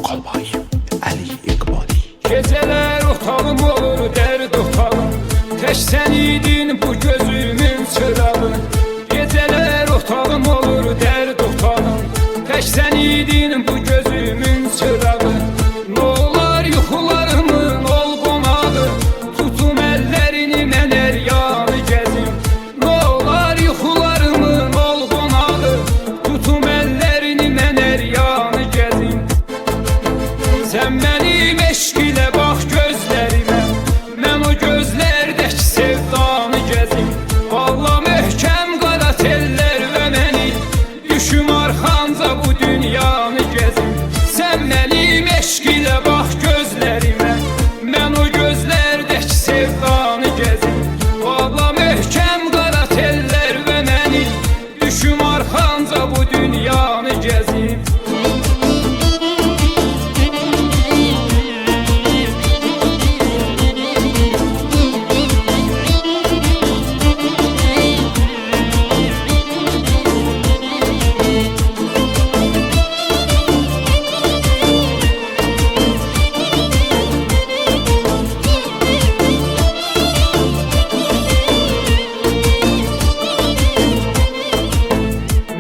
Kalbayı, Ali İqbali. Geceler otağım olur dərd otağım, tək sən idin bu gözümün çırağı. Geceler otağım olur dərd otağım, tək sən idin bu gözümün çırağı. Nə olar yuxularımın ol qonağı, tutum əllərini mən hər yanı gəzim. Nə olar yuxularımın ol qonağı, tutum əllərini mən hər yanı gəzim. Sən mənim eşq ilə bax gözlərimə, mən o gözlərdəki sevdanı gəzim. Valla möhkəm qara tellər və məni, düşüm arxanca bu dünyanı gəzim. Sən mənim eşq ilə bax gözlərimə, mən o gözlərdəki sevdanı gəzim. Valla möhkəm qara tellər və məni, düşüm arxanca bu dünyanı gəzim.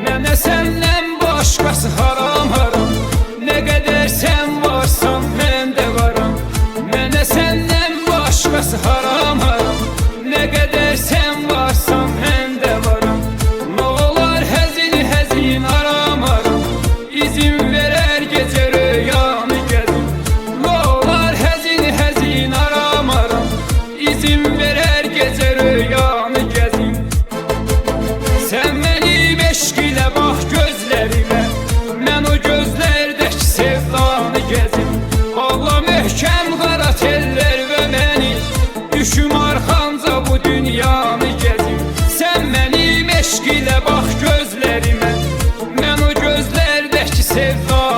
Mənə səndən başqası haram haram, nə qədər sən varsan mən də varam. Mənə səndən başqası haram haram, nə qədər sən varsan mən də varam. Nə olar həzin həzin aram aram, izin verər gecə rüyanı gəzim. Nə olar həzin həzin aram aram, izin verər gecə rüyanı gəzim. Sən mənim eşq ilə bax gözlərimə, mən o gözlərdəki sevdanı gəzim. Valla möhkəm qara tellər və məni, düşüm arxanca bu dünyanı gəzim. Sən mənim eşq ilə bax gözlərimə, mən o gözlərdəki sevdanı